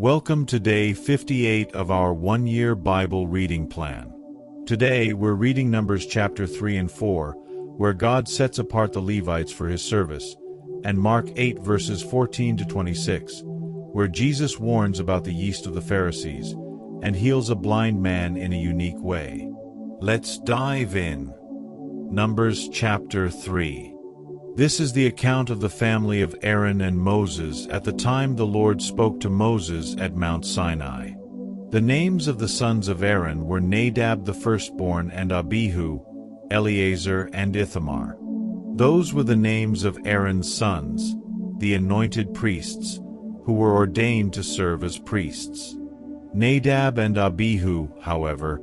Welcome to day 58 of our one-year Bible reading plan. Today we're reading Numbers chapter 3 and 4, where God sets apart the Levites for his service, and Mark 8 verses 14 to 26, where Jesus warns about the yeast of the Pharisees, and heals a blind man in a unique way. Let's dive in. Numbers chapter 3. This is the account of the family of Aaron and Moses at the time the Lord spoke to Moses at Mount Sinai. The names of the sons of Aaron were Nadab the firstborn and Abihu, Eleazar and Ithamar. Those were the names of Aaron's sons, the anointed priests, who were ordained to serve as priests. Nadab and Abihu, however,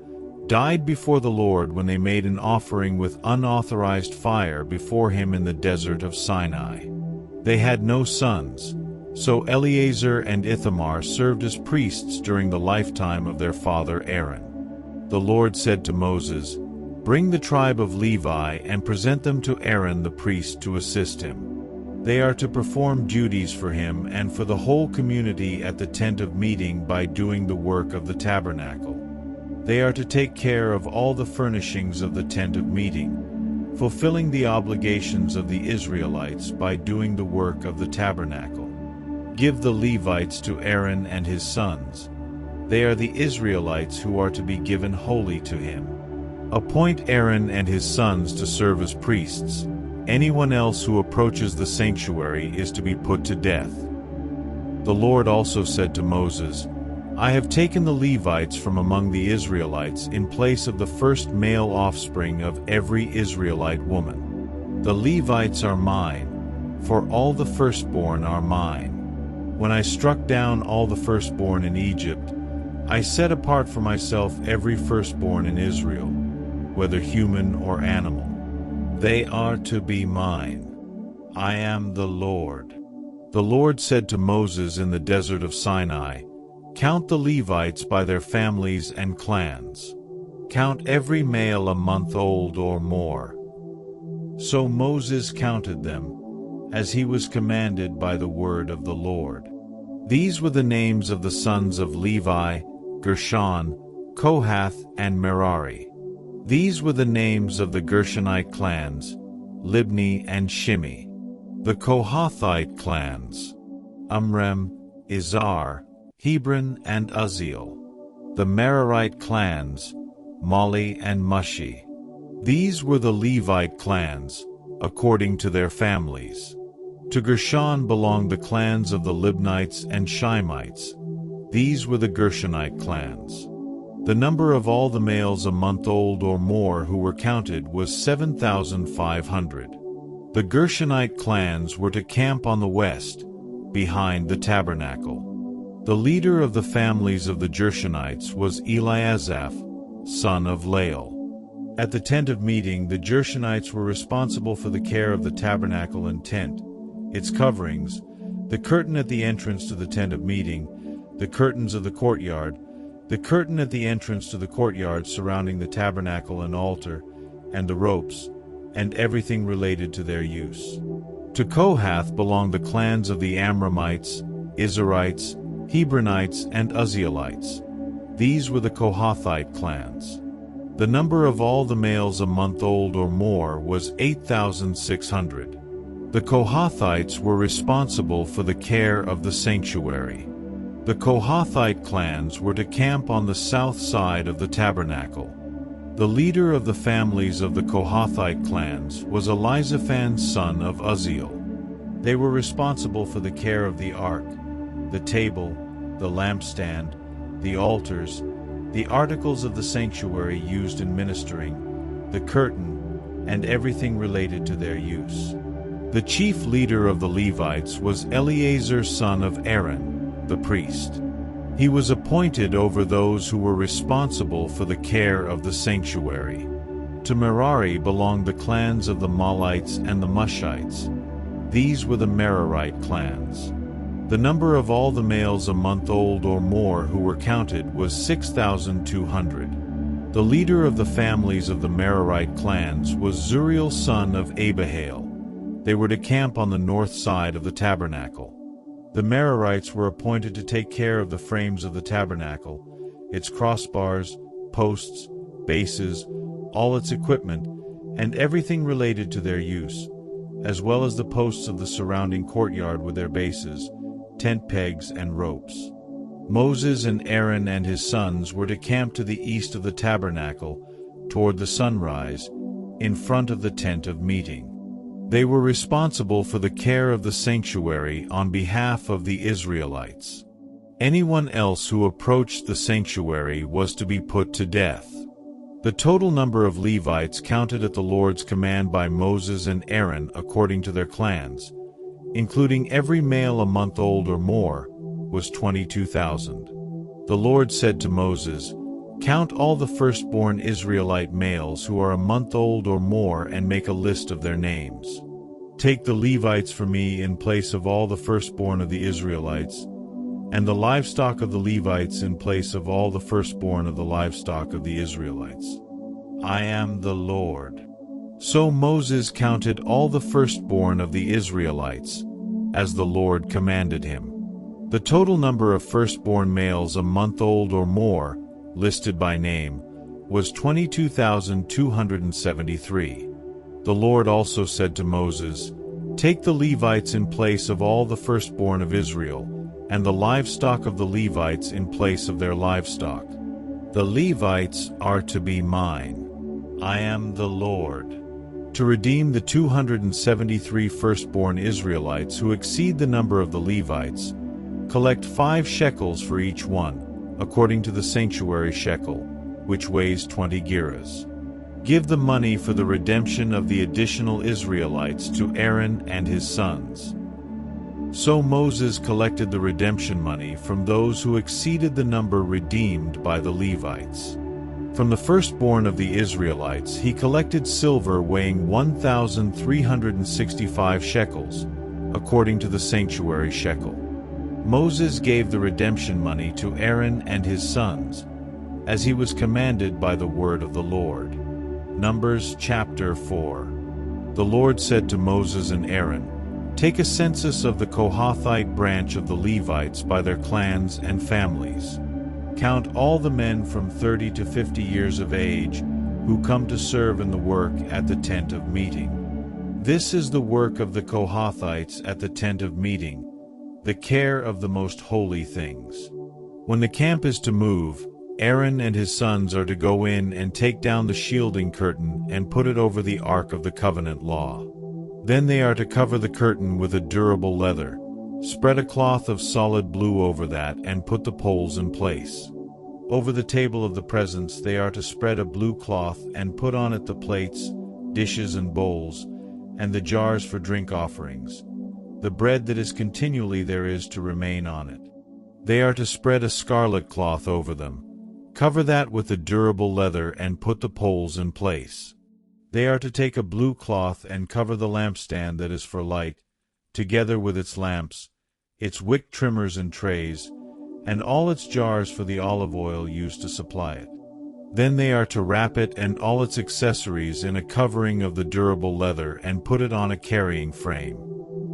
died before the Lord when they made an offering with unauthorized fire before him in the desert of Sinai. They had no sons, so Eleazar and Ithamar served as priests during the lifetime of their father Aaron. The Lord said to Moses, "Bring the tribe of Levi and present them to Aaron the priest to assist him. They are to perform duties for him and for the whole community at the tent of meeting by doing the work of the tabernacle. They are to take care of all the furnishings of the tent of meeting, fulfilling the obligations of the Israelites by doing the work of the tabernacle. Give the Levites to Aaron and his sons. They are the Israelites who are to be given wholly to him. Appoint Aaron and his sons to serve as priests. Anyone else who approaches the sanctuary is to be put to death." The Lord also said to Moses, "I have taken the Levites from among the Israelites in place of the first male offspring of every Israelite woman. The Levites are mine, for all the firstborn are mine. When I struck down all the firstborn in Egypt, I set apart for myself every firstborn in Israel, whether human or animal. They are to be mine. I am the Lord." The Lord said to Moses in the desert of Sinai, "Count the Levites by their families and clans. Count every male a month old or more." So Moses counted them, as he was commanded by the word of the Lord. These were the names of the sons of Levi, Gershon, Kohath, and Merari. These were the names of the Gershonite clans, Libni and Shimi. The Kohathite clans, Amram, Izhar, Hebron and Uzziel. The Merarite clans, Mali and Mushi. These were the Levite clans, according to their families. To Gershon belonged the clans of the Libnites and Shimites. These were the Gershonite clans. The number of all the males a month old or more who were counted was 7,500. The Gershonite clans were to camp on the west, behind the tabernacle. The leader of the families of the Gershonites was Eliasaph, son of Lael. At the tent of meeting, the Gershonites were responsible for the care of the tabernacle and tent, its coverings, the curtain at the entrance to the tent of meeting, the curtains of the courtyard, the curtain at the entrance to the courtyard surrounding the tabernacle and altar, and the ropes, and everything related to their use. To Kohath belonged the clans of the Amramites, Izharites, Hebronites, and Uzzielites. These were the Kohathite clans. The number of all the males a month old or more was 8,600. The Kohathites were responsible for the care of the sanctuary. The Kohathite clans were to camp on the south side of the tabernacle. The leader of the families of the Kohathite clans was Elizaphan son of Uzziel. They were responsible for the care of the ark, the table, the lampstand, the altars, the articles of the sanctuary used in ministering, the curtain, and everything related to their use. The chief leader of the Levites was Eleazar son of Aaron, the priest. He was appointed over those who were responsible for the care of the sanctuary. To Merari belonged the clans of the Malites and the Mushites. These were the Merarite clans. The number of all the males a month old or more who were counted was 6,200. The leader of the families of the Merarite clans was Zuriel son of Abihail. They were to camp on the north side of the tabernacle. The Merarites were appointed to take care of the frames of the tabernacle, its crossbars, posts, bases, all its equipment, and everything related to their use, as well as the posts of the surrounding courtyard with their bases, tent pegs, and ropes. Moses and Aaron and his sons were to camp to the east of the tabernacle, toward the sunrise, in front of the tent of meeting. They were responsible for the care of the sanctuary on behalf of the Israelites. Anyone else who approached the sanctuary was to be put to death. The total number of Levites counted at the Lord's command by Moses and Aaron according to their clans, including every male a month old or more, was 22,000. The Lord said to Moses, "Count all the firstborn Israelite males who are a month old or more and make a list of their names. Take the Levites for me in place of all the firstborn of the Israelites, and the livestock of the Levites in place of all the firstborn of the livestock of the Israelites. I am the Lord." So Moses counted all the firstborn of the Israelites, as the Lord commanded him. The total number of firstborn males a month old or more, listed by name, was 22,273. The Lord also said to Moses, "Take the Levites in place of all the firstborn of Israel, and the livestock of the Levites in place of their livestock. The Levites are to be mine. I am the Lord. To redeem the 273 firstborn Israelites who exceed the number of the Levites, collect 5 shekels for each one, according to the sanctuary shekel, which weighs 20 gerahs. Give the money for the redemption of the additional Israelites to Aaron and his sons." So Moses collected the redemption money from those who exceeded the number redeemed by the Levites. From the firstborn of the Israelites he collected silver weighing 1,365 shekels, according to the sanctuary shekel. Moses gave the redemption money to Aaron and his sons, as he was commanded by the word of the Lord. Numbers chapter 4. The Lord said to Moses and Aaron, "Take a census of the Kohathite branch of the Levites by their clans and families. Count all the men from 30 to 50 years of age who come to serve in the work at the tent of meeting. This is the work of the Kohathites at the tent of meeting, the care of the most holy things. When the camp is to move, Aaron and his sons are to go in and take down the shielding curtain and put it over the Ark of the Covenant law. Then they are to cover the curtain with a durable leather, spread a cloth of solid blue over that, and put the poles in place. Over the table of the presence they are to spread a blue cloth and put on it the plates, dishes and bowls, and the jars for drink offerings. The bread that is continually there is to remain on it. They are to spread a scarlet cloth over them, cover that with the durable leather, and put the poles in place. They are to take a blue cloth and cover the lampstand that is for light, together with its lamps, its wick trimmers and trays, and all its jars for the olive oil used to supply it. Then they are to wrap it and all its accessories in a covering of the durable leather and put it on a carrying frame.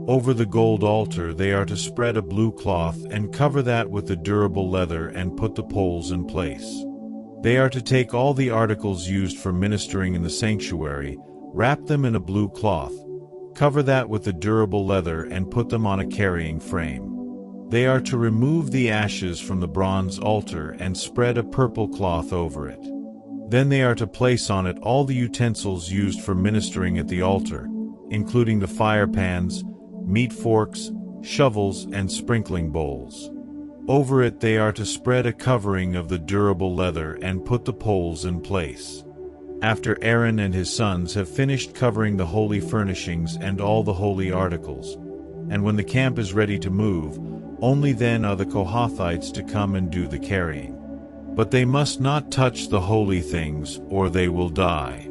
Over the gold altar they are to spread a blue cloth and cover that with the durable leather and put the poles in place. They are to take all the articles used for ministering in the sanctuary, wrap them in a blue cloth, cover that with the durable leather and put them on a carrying frame. They are to remove the ashes from the bronze altar and spread a purple cloth over it. Then they are to place on it all the utensils used for ministering at the altar, including the fire pans, meat forks, shovels, and sprinkling bowls. Over it they are to spread a covering of the durable leather and put the poles in place. After Aaron and his sons have finished covering the holy furnishings and all the holy articles, and when the camp is ready to move, only then are the Kohathites to come and do the carrying. But they must not touch the holy things, or they will die.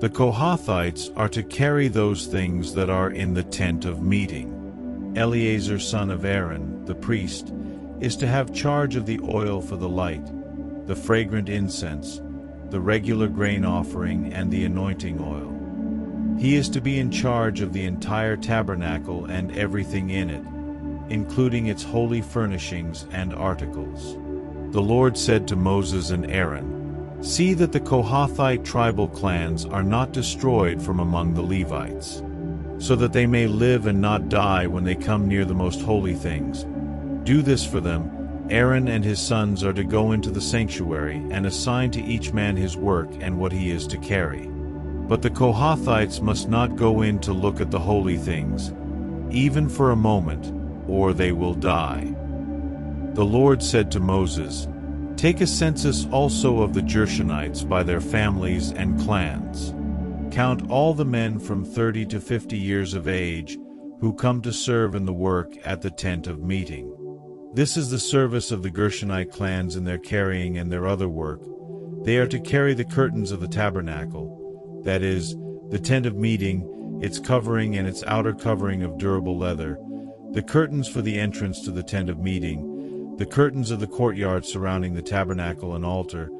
The Kohathites are to carry those things that are in the tent of meeting. Eleazar son of Aaron, the priest, is to have charge of the oil for the light, the fragrant incense, the regular grain offering, and the anointing oil. He is to be in charge of the entire tabernacle and everything in it, including its holy furnishings and articles. The Lord said to Moses and Aaron, "See that the Kohathite tribal clans are not destroyed from among the Levites, so that they may live and not die when they come near the most holy things. Do this for them. Aaron and his sons are to go into the sanctuary and assign to each man his work and what he is to carry. But the Kohathites must not go in to look at the holy things, even for a moment, or they will die." The Lord said to Moses, "Take a census also of the Gershonites by their families and clans. Count all the men from 30 to 50 years of age who come to serve in the work at the tent of meeting. This is the service of the Gershonite clans in their carrying and their other work. They are to carry the curtains of the tabernacle, that is, the tent of meeting, its covering and its outer covering of durable leather, the curtains for the entrance to the tent of meeting, the curtains of the courtyard surrounding the tabernacle and altar,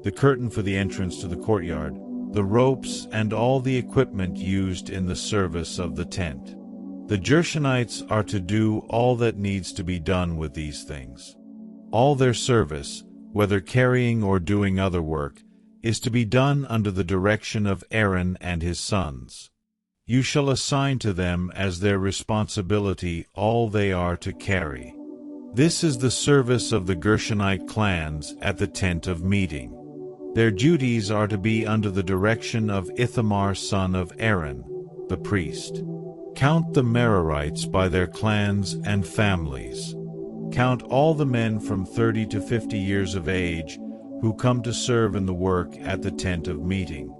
the curtain for the entrance to the courtyard, the ropes and all the equipment used in the service of the tent. The Gershonites are to do all that needs to be done with these things. All their service, whether carrying or doing other work, is to be done under the direction of Aaron and his sons. You shall assign to them as their responsibility all they are to carry. This is the service of the Gershonite clans at the tent of meeting. Their duties are to be under the direction of Ithamar son of Aaron, the priest. Count the Merarites by their clans and families. Count all the men from 30 to 50 years of age who come to serve in the work at the tent of meeting.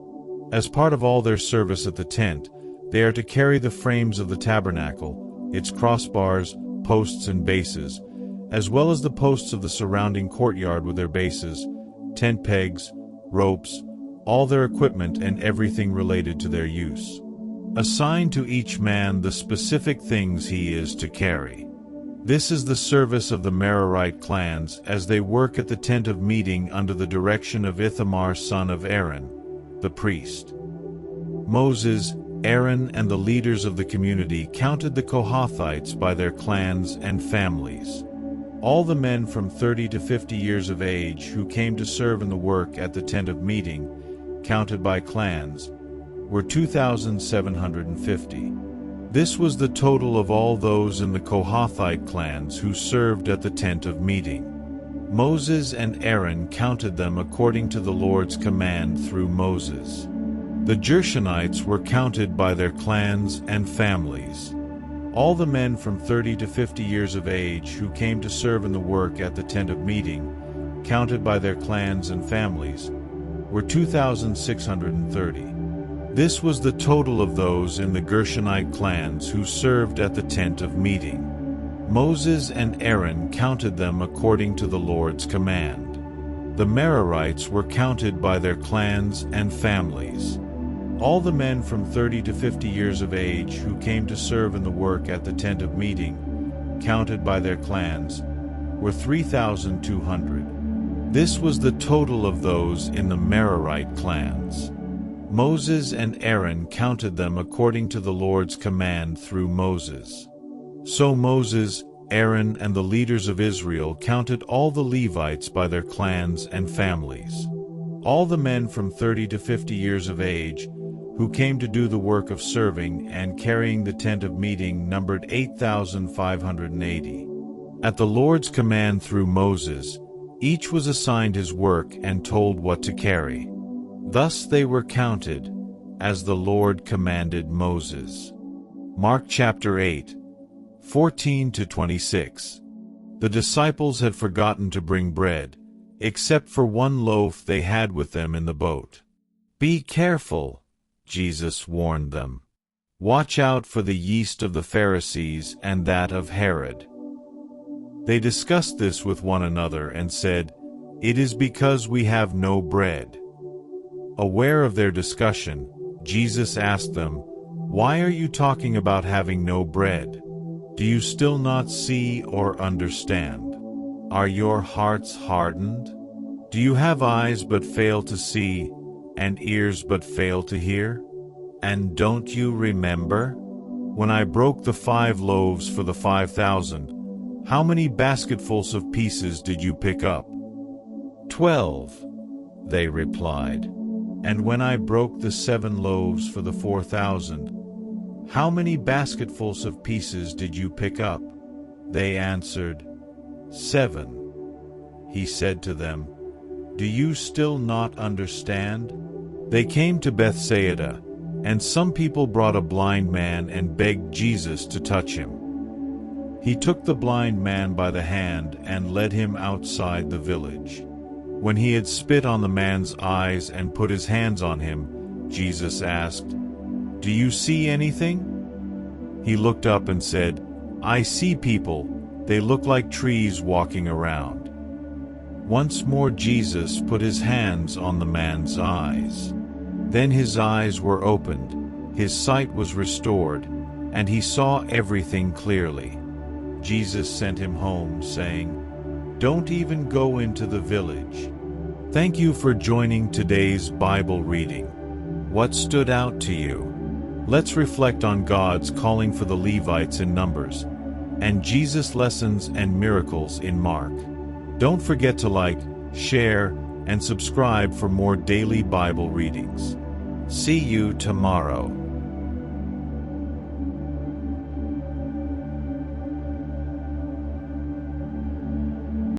As part of all their service at the tent, they are to carry the frames of the tabernacle, its crossbars, posts and bases, as well as the posts of the surrounding courtyard with their bases, tent pegs, ropes, all their equipment and everything related to their use. Assign to each man the specific things he is to carry. This is the service of the Merarite clans as they work at the tent of meeting under the direction of Ithamar son of Aaron, the priest. Moses, Aaron and the leaders of the community counted the Kohathites by their clans and families. All the men from 30 to 50 years of age who came to serve in the work at the tent of meeting, counted by clans, were 2,750. This was the total of all those in the Kohathite clans who served at the tent of meeting. Moses and Aaron counted them according to the Lord's command through Moses. The Gershonites were counted by their clans and families. All the men from 30 to 50 years of age who came to serve in the work at the tent of meeting, counted by their clans and families, were 2,630. This was the total of those in the Gershonite clans who served at the tent of meeting. Moses and Aaron counted them according to the Lord's command. The Merarites were counted by their clans and families. All the men from 30 to 50 years of age who came to serve in the work at the tent of meeting, counted by their clans, were 3,200. This was the total of those in the Merarite clans. Moses and Aaron counted them according to the Lord's command through Moses. So Moses, Aaron, and the leaders of Israel counted all the Levites by their clans and families. All the men from 30 to 50 years of age who came to do the work of serving and carrying the tent of meeting numbered 8,580. At the Lord's command through Moses, each was assigned his work and told what to carry. Thus they were counted, as the Lord commanded Moses. Mark chapter 8, 14 to 26. The disciples had forgotten to bring bread, except for one loaf they had with them in the boat. "Be careful," Jesus warned them. "Watch out for the yeast of the Pharisees and that of Herod." They discussed this with one another and said, "It is because we have no bread." Aware of their discussion, Jesus asked them, "Why are you talking about having no bread? Do you still not see or understand? Are your hearts hardened? Do you have eyes but fail to see, and ears but fail to hear? And don't you remember? When I broke the 5 loaves for the 5,000, How many basketfuls of pieces did you pick up?" 12, they replied. "And when I broke the 7 loaves for the 4,000, how many basketfuls of pieces did you pick up?" They answered, 7. He said to them, "Do you still not understand?" They came to Bethsaida, and some people brought a blind man and begged Jesus to touch him. He took the blind man by the hand and led him outside the village. When he had spit on the man's eyes and put his hands on him, Jesus asked, "Do you see anything?" He looked up and said, "I see people. They look like trees walking around." Once more Jesus put his hands on the man's eyes. Then his eyes were opened, his sight was restored, and he saw everything clearly. Jesus sent him home, saying, "Don't even go into the village." Thank you for joining today's Bible reading. What stood out to you? Let's reflect on God's calling for the Levites in Numbers, and Jesus' lessons and miracles in Mark. Don't forget to like, share, and subscribe for more daily Bible readings. See you tomorrow.